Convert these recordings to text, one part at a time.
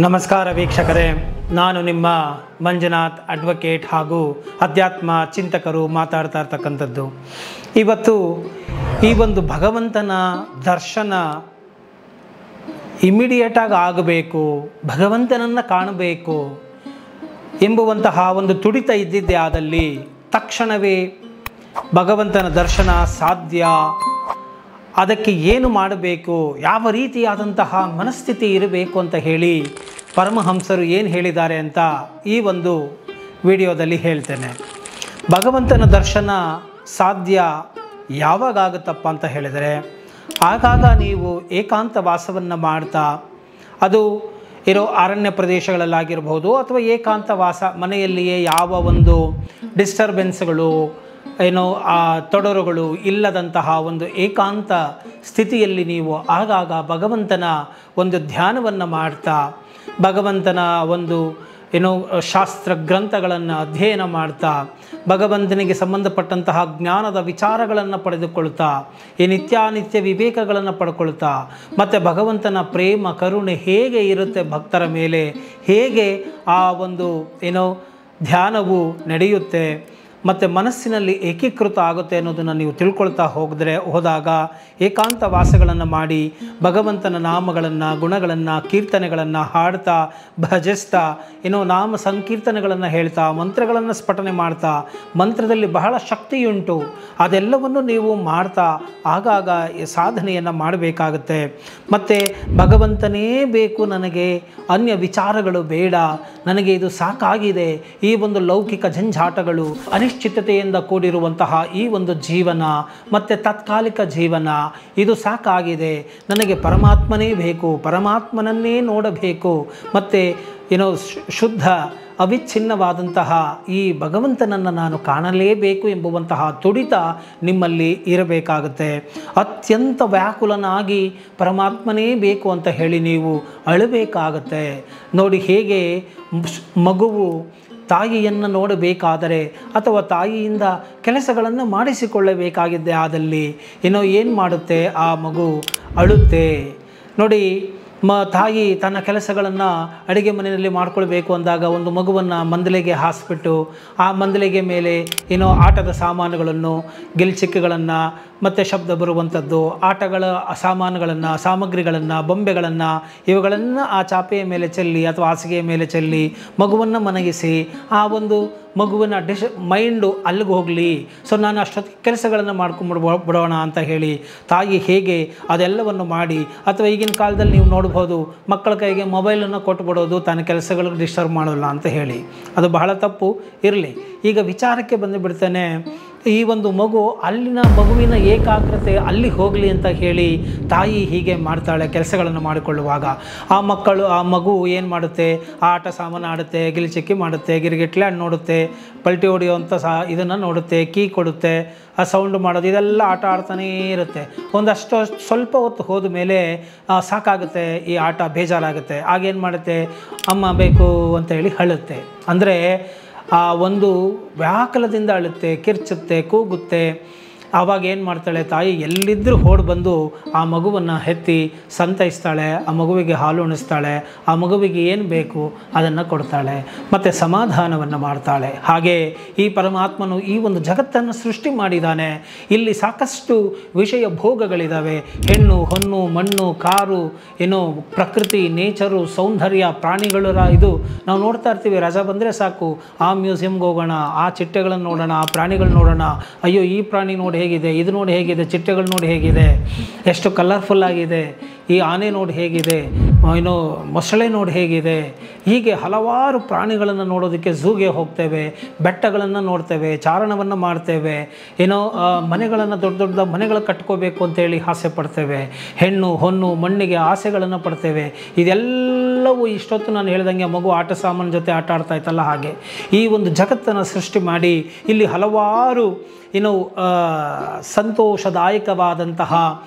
ನಮಸ್ಕಾರ ವೀಕ್ಷಕರೇ, ನಾನು ನಿಮ್ಮ ಮಂಜುನಾಥ್ ಅಡ್ವೊಕೇಟ್ ಹಾಗೂ ಅಧ್ಯಾತ್ಮ ಚಿಂತಕರು ಮಾತಾಡ್ತಾ ಇರ್ತಕ್ಕಂಥದ್ದು. ಇವತ್ತು ಈ ಒಂದು ಭಗವಂತನ ದರ್ಶನ ಇಮಿಡಿಯೇಟಾಗಿ ಆಗಬೇಕು, ಭಗವಂತನನ್ನು ಕಾಣಬೇಕು ಎಂಬುವಂತಹ ಒಂದು ತುಡಿತ ಇದ್ದಿದ್ದೇ ಆದಲ್ಲಿ ತಕ್ಷಣವೇ ಭಗವಂತನ ದರ್ಶನ ಸಾಧ್ಯ. ಅದಕ್ಕೆ ಏನು ಮಾಡಬೇಕು, ಯಾವ ರೀತಿಯಾದಂತಹ ಮನಸ್ಥಿತಿ ಇರಬೇಕು ಅಂತ ಹೇಳಿ ಪರಮಹಂಸರು ಏನು ಹೇಳಿದ್ದಾರೆ ಅಂತ ಈ ಒಂದು ವಿಡಿಯೋದಲ್ಲಿ ಹೇಳ್ತೇನೆ. ಭಗವಂತನ ದರ್ಶನ ಸಾಧ್ಯ ಯಾವಾಗಾಗುತ್ತಪ್ಪ ಅಂತ ಹೇಳಿದರೆ, ಆಗಾಗ ನೀವು ಏಕಾಂತ ವಾಸವನ್ನು ಮಾಡ್ತಾ, ಅದು ಇರೋ ಅರಣ್ಯ ಪ್ರದೇಶಗಳಲ್ಲಾಗಿರ್ಬೋದು ಅಥವಾ ಏಕಾಂತ ವಾಸ ಮನೆಯಲ್ಲಿಯೇ ಯಾವ ಒಂದು ಡಿಸ್ಟರ್ಬೆನ್ಸ್ಗಳು ತೊಡರುಗಳು ಇಲ್ಲದಂತಹ ಒಂದು ಏಕಾಂತ ಸ್ಥಿತಿಯಲ್ಲಿ ನೀವು ಆಗಾಗ ಭಗವಂತನ ಒಂದು ಧ್ಯಾನವನ್ನು ಮಾಡ್ತಾ, ಭಗವಂತನ ಒಂದು ಶಾಸ್ತ್ರ ಗ್ರಂಥಗಳನ್ನು ಅಧ್ಯಯನ ಮಾಡ್ತಾ, ಭಗವಂತನಿಗೆ ಸಂಬಂಧಪಟ್ಟಂತಹ ಜ್ಞಾನದ ವಿಚಾರಗಳನ್ನು ಪಡೆದುಕೊಳ್ತಾ, ಈ ನಿತ್ಯಾನಿತ್ಯ ವಿವೇಕಗಳನ್ನು ಪಡ್ಕೊಳ್ತಾ, ಮತ್ತು ಭಗವಂತನ ಪ್ರೇಮ ಕರುಣೆ ಹೇಗೆ ಇರುತ್ತೆ ಭಕ್ತರ ಮೇಲೆ, ಹೇಗೆ ಆ ಒಂದು ಧ್ಯಾನವು ನಡೆಯುತ್ತೆ ಮತ್ತು ಮನಸ್ಸಿನಲ್ಲಿ ಏಕೀಕೃತ ಆಗುತ್ತೆ ಅನ್ನೋದನ್ನು ನೀವು ತಿಳ್ಕೊಳ್ತಾ ಹೋದಾಗ ಏಕಾಂತ ವಾಸಗಳನ್ನು ಮಾಡಿ ಭಗವಂತನ ನಾಮಗಳನ್ನು, ಗುಣಗಳನ್ನು, ಕೀರ್ತನೆಗಳನ್ನು ಹಾಡ್ತಾ, ಭಜಿಸ್ತಾ, ನಾಮ ಸಂಕೀರ್ತನೆಗಳನ್ನು ಹೇಳ್ತಾ, ಮಂತ್ರಗಳನ್ನು ಸ್ಫಟನೆ ಮಾಡ್ತಾ, ಮಂತ್ರದಲ್ಲಿ ಬಹಳ ಶಕ್ತಿಯುಂಟು, ಅದೆಲ್ಲವನ್ನು ನೀವು ಮಾಡ್ತಾ ಆಗಾಗ ಸಾಧನೆಯನ್ನು ಮಾಡಬೇಕಾಗುತ್ತೆ. ಮತ್ತು ಭಗವಂತನೇ ಬೇಕು ನನಗೆ, ಅನ್ಯ ವಿಚಾರಗಳು ಬೇಡ, ನನಗೆ ಇದು ಸಾಕಾಗಿದೆ, ಈ ಒಂದು ಲೌಕಿಕ ಜಂಜಾಟಗಳು, ಅನಿಶ್ಚಿತತೆಯಿಂದ ಕೂಡಿರುವಂತಹ ಈ ಒಂದು ಜೀವನ ಮತ್ತು ತಾತ್ಕಾಲಿಕ ಜೀವನ, ಇದು ಸಾಕಾಗಿದೆ, ನನಗೆ ಪರಮಾತ್ಮನೇ ಬೇಕು, ಪರಮಾತ್ಮನನ್ನೇ ನೋಡಬೇಕು, ಮತ್ತು ಶುದ್ಧ ಅವಿಚ್ಛಿನ್ನವಾದಂತಹ ಈ ಭಗವಂತನನ್ನು ನಾನು ಕಾಣಲೇಬೇಕು ಎಂಬುವಂತಹ ತುಡಿತ ನಿಮ್ಮಲ್ಲಿ ಇರಬೇಕಾಗುತ್ತೆ. ಅತ್ಯಂತ ವ್ಯಾಕುಲನಾಗಿ ಪರಮಾತ್ಮನೇ ಬೇಕು ಅಂತ ಹೇಳಿ ನೀವು ಅಳಬೇಕಾಗತ್ತೆ. ನೋಡಿ, ಹೇಗೆ ಮಗುವು ತಾಯಿಯನ್ನು ನೋಡಬೇಕಾದರೆ ಅಥವಾ ತಾಯಿಯಿಂದ ಕೆಲಸಗಳನ್ನು ಮಾಡಿಸಿಕೊಳ್ಳಬೇಕಾಗಿದ್ದೆ ಆದಲ್ಲಿ ಏನು ಮಾಡುತ್ತೆ, ಆ ಮಗು ಅಳುತ್ತೆ. ನೋಡಿ, ತಾಯಿ ತನ್ನ ಕೆಲಸಗಳನ್ನು ಅಡುಗೆ ಮನೆಯಲ್ಲಿ ಮಾಡ್ಕೊಳ್ಬೇಕು ಅಂದಾಗ ಒಂದು ಮಗುವನ್ನು ಮಂದಲೆಗೆ ಹಾಸ್ಬಿಟ್ಟು ಆ ಮಂದಲೆಗೆ ಮೇಲೆ ಆಟದ ಸಾಮಾನುಗಳನ್ನು, ಗಿಲ್ಚಿಕ್ಕುಗಳನ್ನು ಮತ್ತು ಶಬ್ದ ಬರುವಂಥದ್ದು ಆಟಗಳ ಸಾಮಾನುಗಳನ್ನು, ಸಾಮಗ್ರಿಗಳನ್ನು, ಬೊಂಬೆಗಳನ್ನು ಇವುಗಳನ್ನು ಆ ಚಾಪೆಯ ಮೇಲೆ ಚೆಲ್ಲಿ ಅಥವಾ ಹಾಸಿಗೆಯ ಮೇಲೆ ಚೆಲ್ಲಿ ಮಗುವನ್ನು ಮನಗಿಸಿ ಆ ಒಂದು ಮಗುವಿನ ಮೈಂಡು ಅಲ್ಲಿಗೆ ಹೋಗಲಿ, ಸೊ ನಾನು ಅಷ್ಟೊತ್ತಿಗೆ ಕೆಲಸಗಳನ್ನು ಬಿಡೋಣ ಅಂತ ಹೇಳಿ ತಾಯಿ ಹೇಗೆ ಅದೆಲ್ಲವನ್ನು ಮಾಡಿ, ಅಥವಾ ಈಗಿನ ಕಾಲದಲ್ಲಿ ನೀವು ನೋಡ್ಬೋದು ಮಕ್ಕಳ ಕೈಗೆ ಮೊಬೈಲನ್ನು ಕೊಟ್ಟುಬಿಡೋದು ತನ್ನ ಕೆಲಸಗಳಿಗೆ ಡಿಸ್ಟರ್ಬ್ ಮಾಡೋಲ್ಲ ಅಂತ ಹೇಳಿ, ಅದು ಬಹಳ ತಪ್ಪು. ಇರಲಿ, ಈಗ ವಿಚಾರಕ್ಕೆ ಬಂದುಬಿಡ್ತೇನೆ. ಈ ಒಂದು ಮಗು ಅಲ್ಲಿನ ಮಗುವಿನ ಏಕಾಗ್ರತೆ ಅಲ್ಲಿ ಹೋಗಲಿ ಅಂತ ಹೇಳಿ ತಾಯಿ ಹೀಗೆ ಮಾಡ್ತಾಳೆ ಕೆಲಸಗಳನ್ನು ಮಾಡಿಕೊಳ್ಳುವಾಗ. ಆ ಮಗು ಏನು ಮಾಡುತ್ತೆ, ಆಟ ಸಾಮಾನು ಆಡುತ್ತೆ, ಗಿಲಿಚಿಕ್ಕಿ ಮಾಡುತ್ತೆ, ಗಿರಿಗಿಟ್ಲೆ ನೋಡುತ್ತೆ, ಪಲ್ಟಿ ಹೊಡೆಯುವಂಥ ಇದನ್ನು ನೋಡುತ್ತೆ, ಕೀ ಕೊಡುತ್ತೆ, ಆ ಸೌಂಡ್ ಮಾಡೋದು, ಇದೆಲ್ಲ ಆಟ ಆಡ್ತಾನೇ ಇರುತ್ತೆ. ಒಂದಷ್ಟು ಸ್ವಲ್ಪ ಹೊತ್ತು ಹೋದ ಮೇಲೆ ಸಾಕಾಗುತ್ತೆ, ಈ ಆಟ ಬೇಜಾರಾಗುತ್ತೆ. ಆಗೇನು ಮಾಡುತ್ತೆ, ಅಮ್ಮ ಬೇಕು ಅಂತ ಹೇಳಿ ಅಳುತ್ತೆ. ಅಂದರೆ ಆ ಒಂದು ವ್ಯಾಕುಲದಿಂದ ಅಳುತ್ತೆ, ಕಿರ್ಚುತ್ತೆ, ಕೂಗುತ್ತೆ. ಆವಾಗ ಏನು ಮಾಡ್ತಾಳೆ ತಾಯಿ, ಎಲ್ಲಿದ್ದರೂ ಓಡಿ ಬಂದು ಆ ಮಗುವನ್ನು ಎತ್ತಿ ಸಂತೈಸ್ತಾಳೆ, ಆ ಮಗುವಿಗೆ ಹಾಲು ಉಣಿಸ್ತಾಳೆ, ಆ ಮಗುವಿಗೆ ಏನು ಬೇಕು ಅದನ್ನು ಕೊಡ್ತಾಳೆ ಮತ್ತು ಸಮಾಧಾನವನ್ನು ಮಾಡ್ತಾಳೆ. ಹಾಗೆ ಈ ಪರಮಾತ್ಮನು ಈ ಒಂದು ಜಗತ್ತನ್ನು ಸೃಷ್ಟಿ ಮಾಡಿದ್ದಾನೆ. ಇಲ್ಲಿ ಸಾಕಷ್ಟು ವಿಷಯ ಭೋಗಗಳಿದ್ದಾವೆ. ಹೆಣ್ಣು, ಹೊನ್ನು, ಮಣ್ಣು, ಕಾರು, ಪ್ರಕೃತಿ, ನೇಚರು, ಸೌಂದರ್ಯ, ಪ್ರಾಣಿಗಳ ಇದು ನಾವು ನೋಡ್ತಾ ಇರ್ತೀವಿ. ರಜಾ ಬಂದರೆ ಸಾಕು ಆ ಮ್ಯೂಸಿಯಮ್ಗೆ ಹೋಗೋಣ, ಆ ಚಿಟ್ಟೆಗಳನ್ನು ನೋಡೋಣ, ಆ ಪ್ರಾಣಿಗಳು ನೋಡೋಣ, ಅಯ್ಯೋ ಈ ಪ್ರಾಣಿ ನೋಡಿ ಹೇಗಿದೆ, ಇದು ನೋಡಿ ಹೇಗಿದೆ, ಚಿಟ್ಟೆಗಳು ನೋಡಿ ಹೇಗಿದೆ, ಎಷ್ಟು ಕಲರ್ಫುಲ್ ಆಗಿದೆ, ಈ ಆನೆ ನೋಡಿ ಹೇಗಿದೆ, ಮೊಸಳೆ ನೋಡಿ ಹೇಗಿದೆ. ಹೀಗೆ ಹಲವಾರು ಪ್ರಾಣಿಗಳನ್ನು ನೋಡೋದಕ್ಕೆ ಝೂಗೆ ಹೋಗ್ತೇವೆ, ಬೆಟ್ಟಗಳನ್ನು ನೋಡ್ತೇವೆ, ಚಾರಣವನ್ನು ಮಾಡ್ತೇವೆ, ಮನೆಗಳನ್ನು ದೊಡ್ಡ ದೊಡ್ಡ ಮನೆಗಳು ಕಟ್ಕೋಬೇಕು ಅಂತೇಳಿ ಆಸೆ ಪಡ್ತೇವೆ. ಹೆಣ್ಣು, ಹೊನ್ನು, ಮಣ್ಣಿಗೆ ಆಸೆಗಳನ್ನು ಪಡ್ತೇವೆ. ಇದೆಲ್ಲವೂ ಇಷ್ಟೊತ್ತು ನಾನು ಹೇಳ್ದಂಗೆ ಮಗು ಆಟ ಸಾಮಾನು ಜೊತೆ ಆಟ ಆಡ್ತಾ ಇತ್ತಲ್ಲ, ಹಾಗೆ ಈ ಒಂದು ಜಗತ್ತನ್ನು ಸೃಷ್ಟಿ ಮಾಡಿ ಇಲ್ಲಿ ಹಲವಾರು ಸಂತೋಷದಾಯಕವಾದಂತಹ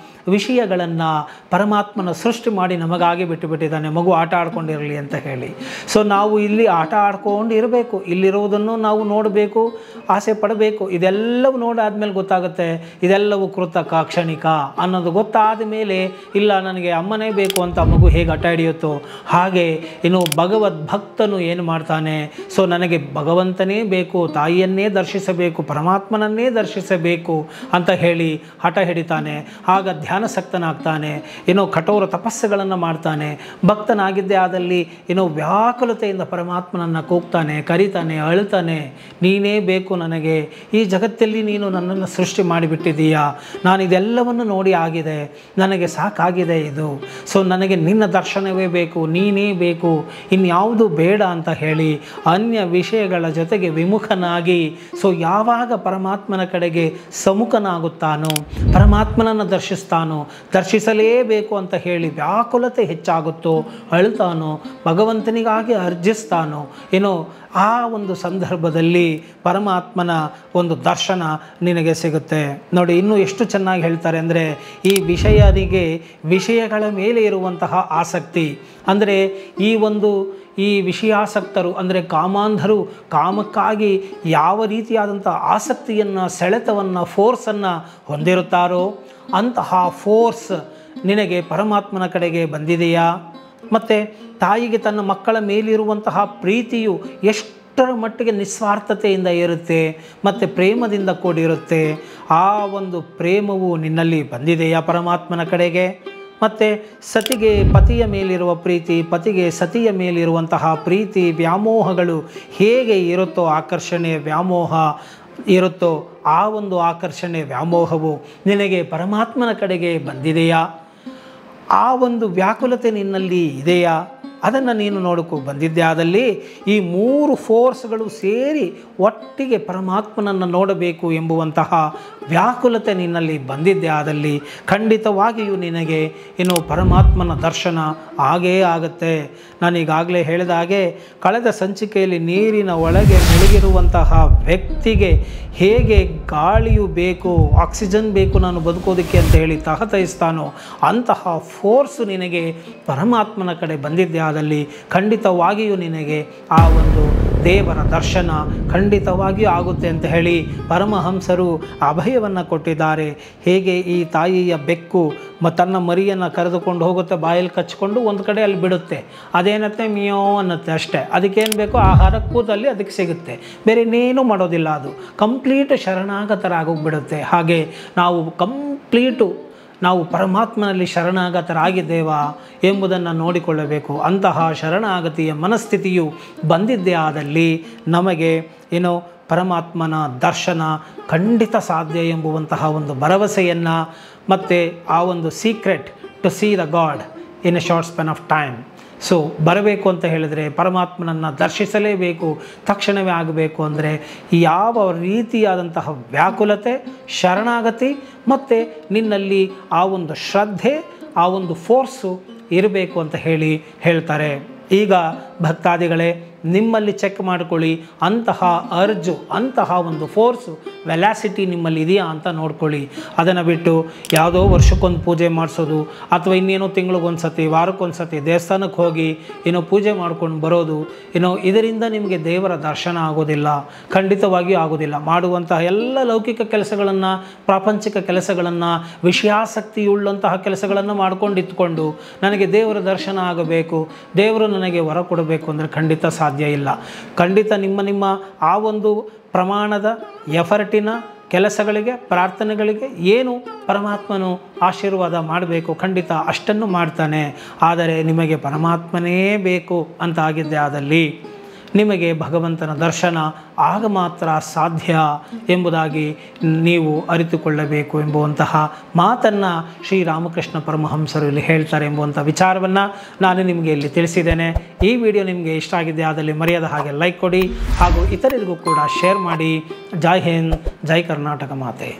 ವಿಷಯಗಳನ್ನು ಪರಮಾತ್ಮನ ಸೃಷ್ಟಿ ಮಾಡಿ ನಮಗಾಗಿ ಬಿಟ್ಟುಬಿಟ್ಟಿದ್ದಾನೆ, ಮಗು ಆಟ ಆಡ್ಕೊಂಡಿರಲಿ ಅಂತ ಹೇಳಿ. ಸೊ ನಾವು ಇಲ್ಲಿ ಆಟ ಆಡ್ಕೊಂಡು ಇರಬೇಕು, ಇಲ್ಲಿರೋದನ್ನು ನಾವು ನೋಡಬೇಕು, ಆಸೆ ಪಡಬೇಕು. ಇದೆಲ್ಲವೂ ನೋಡಾದ್ಮೇಲೆ ಗೊತ್ತಾಗುತ್ತೆ ಇದೆಲ್ಲವೂ ಕೃತಕ, ಕ್ಷಣಿಕ ಅನ್ನೋದು ಗೊತ್ತಾದ ಮೇಲೆ ಇಲ್ಲ ನನಗೆ ಅಮ್ಮನೇ ಬೇಕು ಅಂತ ಮಗು ಹೇಗೆ ಆಟ ಹಿಡಿಯುತ್ತೋ ಹಾಗೆ ಇನ್ನು ಭಗವದ್ ಭಕ್ತನು ಏನು ಮಾಡ್ತಾನೆ, ಸೊ ನನಗೆ ಭಗವಂತನೇ ಬೇಕು, ತಾಯಿಯನ್ನೇ ದರ್ಶಿಸಬೇಕು, ಪರಮಾತ್ಮನನ್ನೇ ದರ್ಶಿಸಬೇಕು ಅಂತ ಹೇಳಿ ಹಠ ಹಿಡಿತಾನೆ. ಆಗ ಧ್ಯಾನಸಕ್ತನಾಗ್ತಾನೆ, ಏನೋ ಕಠೋರ ತಪಸ್ಸುಗಳನ್ನು ಮಾಡ್ತಾನೆ. ಭಕ್ತನಾಗಿದ್ದೇ ಆದಲ್ಲಿ ಏನೋ ವ್ಯಾಕುಲತೆಯಿಂದ ಪರಮಾತ್ಮನನ್ನು ಕೂಗ್ತಾನೆ, ಕರೀತಾನೆ, ಅಳ್ತಾನೆ, ನೀನೇ ಬೇಕು ನನಗೆ, ಈ ಜಗತ್ತಲ್ಲಿ ನೀನು ನನ್ನನ್ನು ಸೃಷ್ಟಿ ಮಾಡಿಬಿಟ್ಟಿದ್ದೀಯಾ, ನಾನು ಇದೆಲ್ಲವನ್ನು ನೋಡಿ ಆಗಿದೆ, ನನಗೆ ಸಾಕಾಗಿದೆ ಇದು, ಸೊ ನನಗೆ ನಿನ್ನ ದರ್ಶನವೇ ಬೇಕು, ನೀನೇ ಬೇಕು, ಇನ್ಯಾವುದು ಬೇಡ ಅಂತ ಹೇಳಿ ಅನ್ಯ ವಿಷಯಗಳ ಜೊತೆಗೆ ವಿಮುಖನಾಗಿ, ಸೊ ಯಾವಾಗ ಪರಮಾತ್ಮನ ಕಡೆಗೆ ಸಮ್ಮುಖನಾಗುತ್ತಾನೋ, ಪರಮಾತ್ಮನನ್ನು ದರ್ಶಿಸಲೇಬೇಕು ಅಂತ ಹೇಳಿ ವ್ಯಾಕುಲತೆ ಹೆಚ್ಚಾಗುತ್ತೋ, ಅಳ್ತಾನೋ, ಭಗವಂತನಿಗಾಗಿ ಅರ್ಜಿಸ್ತಾನೋ, ಏನೋ ಆ ಒಂದು ಸಂದರ್ಭದಲ್ಲಿ ಪರಮಾತ್ಮನ ಒಂದು ದರ್ಶನ ನಿನಗೆ ಸಿಗುತ್ತೆ. ನೋಡಿ ಇನ್ನೂ ಎಷ್ಟು ಚೆನ್ನಾಗಿ ಹೇಳ್ತಾರೆ ಅಂದರೆ, ಈ ವಿಷಯನಿಗೆ ವಿಷಯಗಳ ಮೇಲೆ ಇರುವಂತಹ ಆಸಕ್ತಿ ಅಂದರೆ ಈ ವಿಷಯಾಸಕ್ತರು ಅಂದರೆ ಕಾಮಾಂಧರು ಕಾಮಕ್ಕಾಗಿ ಯಾವ ರೀತಿಯಾದಂಥ ಆಸಕ್ತಿಯನ್ನು, ಸೆಳೆತವನ್ನು, ಫೋರ್ಸನ್ನು ಹೊಂದಿರುತ್ತಾರೋ ಅಂತಹ ಫೋರ್ಸ್ ನಿನಗೆ ಪರಮಾತ್ಮನ ಕಡೆಗೆ ಬಂದಿದೆಯಾ? ಮತ್ತು ತಾಯಿಗೆ ತನ್ನ ಮಕ್ಕಳ ಮೇಲಿರುವಂತಹ ಪ್ರೀತಿಯು ಎಷ್ಟರ ಮಟ್ಟಿಗೆ ನಿಸ್ವಾರ್ಥತೆಯಿಂದ ಇರುತ್ತೆ ಮತ್ತು ಪ್ರೇಮದಿಂದ ಕೂಡಿರುತ್ತೆ. ಆ ಒಂದು ಪ್ರೇಮವು ನಿನ್ನಲ್ಲಿ ಬಂದಿದೆಯಾ ಪರಮಾತ್ಮನ ಕಡೆಗೆ? ಮತ್ತು ಸತಿಗೆ ಪತಿಯ ಮೇಲಿರುವ ಪ್ರೀತಿ, ಪತಿಗೆ ಸತಿಯ ಮೇಲಿರುವಂತಹ ಪ್ರೀತಿ ವ್ಯಾಮೋಹಗಳು ಹೇಗೆ ಇರುತ್ತೋ, ಆಕರ್ಷಣೆ ವ್ಯಾಮೋಹ ಇರುತ್ತೋ, ಆ ಒಂದು ಆಕರ್ಷಣೆ ವ್ಯಾಮೋಹವು ನಿನಗೆ ಪರಮಾತ್ಮನ ಕಡೆಗೆ ಬಂದಿದೆಯಾ? ಆ ಒಂದು ವ್ಯಾಕುಲತೆ ನಿನ್ನಲ್ಲಿ ಇದೆಯಾ? ಅದನ್ನು ನೀನು ನೋಡೋಕ್ಕೂ ಬಂದಿದ್ದೆ ಆದಲ್ಲಿ ಈ ಮೂರು ಫೋರ್ಸ್ಗಳು ಸೇರಿ ಒಟ್ಟಿಗೆ ಪರಮಾತ್ಮನನ್ನು ನೋಡಬೇಕು ಎಂಬುವಂತಹ ವ್ಯಾಕುಲತೆ ನಿನ್ನಲ್ಲಿ ಬಂದಿದ್ದೆ ಆದಲ್ಲಿ ಖಂಡಿತವಾಗಿಯೂ ನಿನಗೆ ಇನ್ನು ಪರಮಾತ್ಮನ ದರ್ಶನ ಆಗೇ ಆಗುತ್ತೆ. ನಾನೀಗಾಗಲೇ ಹೇಳಿದ ಹಾಗೆ ಕಳೆದ ಸಂಚಿಕೆಯಲ್ಲಿ ನೀರಿನ ಒಳಗೆ ಮುಳುಗಿರುವಂತಹ ವ್ಯಕ್ತಿಗೆ ಹೇಗೆ ಗಾಳಿಯು ಬೇಕು, ಆಕ್ಸಿಜನ್ ಬೇಕು ನಾನು ಬದುಕೋದಕ್ಕೆ ಅಂತ ಹೇಳಿ ತಹತಯಿಸ್ತಾನೋ ಅಂತಹ ಫೋರ್ಸು ನಿನಗೆ ಪರಮಾತ್ಮನ ಕಡೆ ಬಂದಿದ್ದೆ ಆದಲ್ಲಿ ಖಂಡಿತವಾಗಿಯೂ ನಿನಗೆ ಆ ಒಂದು ದೇವರ ದರ್ಶನ ಖಂಡಿತವಾಗಿಯೂ ಆಗುತ್ತೆ ಅಂತ ಹೇಳಿ ಪರಮಹಂಸರು ಅಭಯವನ್ನು ಕೊಟ್ಟಿದ್ದಾರೆ. ಹೇಗೆ ಈ ತಾಯಿಯ ಬೆಕ್ಕು ತನ್ನ ಮರಿಯನ್ನು ಕರೆದುಕೊಂಡು ಹೋಗುತ್ತೆ, ಬಾಯಲ್ಲಿ ಕಚ್ಕೊಂಡು ಒಂದು ಕಡೆ ಅಲ್ಲಿ ಬಿಡುತ್ತೆ, ಅದೇನತ್ತೆ ಮಿಯೋ ಅನ್ನತ್ತೆ ಅಷ್ಟೇ, ಅದಕ್ಕೇನು ಬೇಕೋ ಆಹಾರ ಕೂದಲ್ಲಿ ಅದಕ್ಕೆ ಸಿಗುತ್ತೆ, ಬೇರೆ ಇನ್ನೇನು ಮಾಡೋದಿಲ್ಲ, ಅದು ಕಂಪ್ಲೀಟ್ ಶರಣಾಗತರಾಗೋಗ್ಬಿಡುತ್ತೆ. ಹಾಗೆ ನಾವು ಪರಮಾತ್ಮನಲ್ಲಿ ಶರಣಾಗತರಾಗಿದ್ದೇವಾ ಎಂಬುದನ್ನು ನೋಡಿಕೊಳ್ಳಬೇಕು. ಅಂತಹ ಶರಣಾಗತಿಯ ಮನಸ್ಥಿತಿಯು ಬಂದಿದ್ದೇ ಆದಲ್ಲಿ ನಮಗೆ ಏನೋ ಪರಮಾತ್ಮನ ದರ್ಶನ ಖಂಡಿತ ಸಾಧ್ಯ ಎಂಬುವಂತಹ ಒಂದು ಭರವಸೆಯನ್ನು ಮತ್ತು ಆ ಒಂದು secret to see the god in a short span of time. So ಬರಬೇಕು ಅಂತ ಹೇಳಿದರೆ ಪರಮಾತ್ಮನನ್ನು ದರ್ಶಿಸಲೇಬೇಕು, ತಕ್ಷಣವೇ ಆಗಬೇಕು ಅಂದರೆ ಯಾವ ರೀತಿಯಾದಂತಹ ವ್ಯಾಕುಲತೆ, ಶರಣಾಗತಿ ಮತ್ತು ನಿನ್ನಲ್ಲಿ ಆ ಒಂದು ಶ್ರದ್ಧೆ, ಆ ಒಂದು ಫೋರ್ಸು ಇರಬೇಕು ಅಂತ ಹೇಳ್ತಾರೆ. ಈಗ ಭಕ್ತಾದಿಗಳೇ ನಿಮ್ಮಲ್ಲಿ ಚೆಕ್ ಮಾಡಿಕೊಳ್ಳಿ, ಅಂತಹ ಅರ್ಜು, ಅಂತಹ ಒಂದು ಫೋರ್ಸು, ವೆಲಾಸಿಟಿ ನಿಮ್ಮಲ್ಲಿ ಇದೆಯಾ ಅಂತ ನೋಡ್ಕೊಳ್ಳಿ. ಅದನ್ನು ಬಿಟ್ಟು ಯಾವುದೋ ವರ್ಷಕ್ಕೊಂದು ಪೂಜೆ ಮಾಡಿಸೋದು ಅಥವಾ ಇನ್ನೇನೋ ತಿಂಗಳಿಗೊಂದು ಸತಿ, ವಾರಕ್ಕೊಂದು ಸತಿ ದೇವಸ್ಥಾನಕ್ಕೆ ಹೋಗಿ ಏನೋ ಪೂಜೆ ಮಾಡ್ಕೊಂಡು ಬರೋದು, ಇದರಿಂದ ನಿಮಗೆ ದೇವರ ದರ್ಶನ ಆಗೋದಿಲ್ಲ, ಖಂಡಿತವಾಗಿಯೂ ಆಗೋದಿಲ್ಲ. ಮಾಡುವಂತಹ ಎಲ್ಲ ಲೌಕಿಕ ಕೆಲಸಗಳನ್ನು, ಪ್ರಾಪಂಚಿಕ ಕೆಲಸಗಳನ್ನು, ವಿಷಯಾಸಕ್ತಿಯುಳ್ಳಂತಹ ಕೆಲಸಗಳನ್ನು ಮಾಡ್ಕೊಂಡಿತ್ಕೊಂಡು ನನಗೆ ದೇವರ ದರ್ಶನ ಆಗಬೇಕು, ದೇವರು ನನಗೆ ವರ ಕೊಡಬೇಕು ಅಂದರೆ ಖಂಡಿತ ಸಾಧ್ಯ ಇಲ್ಲ. ಖಂಡಿತ ನಿಮ್ಮ ಆ ಒಂದು ಪ್ರಮಾಣದ ಎಫರ್ಟಿನ ಕೆಲಸಗಳಿಗೆ, ಪ್ರಾರ್ಥನೆಗಳಿಗೆ ಏನು ಪರಮಾತ್ಮನು ಆಶೀರ್ವಾದ ಮಾಡಬೇಕು ಖಂಡಿತ ಅಷ್ಟನ್ನು ಮಾಡ್ತಾನೆ. ಆದರೆ ನಿಮಗೆ ಪರಮಾತ್ಮನೇ ಬೇಕು ಅಂತ ಆಗಿದ್ದೆ ಆದಲ್ಲಿ ನಿಮಗೆ ಭಗವಂತನ ದರ್ಶನ ಆಗ ಮಾತ್ರ ಸಾಧ್ಯ ಎಂಬುದಾಗಿ ನೀವು ಅರಿತುಕೊಳ್ಳಬೇಕು ಎಂಬುವಂತಹ ಮಾತನ್ನು ಶ್ರೀರಾಮಕೃಷ್ಣ ಪರಮಹಂಸರು ಇಲ್ಲಿ ಹೇಳ್ತಾರೆ ಎಂಬುವಂಥ ವಿಚಾರವನ್ನು ನಾನು ನಿಮಗೆ ಇಲ್ಲಿ ತಿಳಿಸಿದ್ದೇನೆ. ಈ ವಿಡಿಯೋ ನಿಮಗೆ ಇಷ್ಟ ಆಗಿದ್ದೆ ಆದಲ್ಲಿ ಮರೆಯದ ಹಾಗೆ ಲೈಕ್ ಕೊಡಿ ಹಾಗೂ ಇತರರಿಗೂ ಕೂಡ ಶೇರ್ ಮಾಡಿ. ಜೈ ಹಿಂದ್, ಜೈ ಕರ್ನಾಟಕ ಮಾತೆ.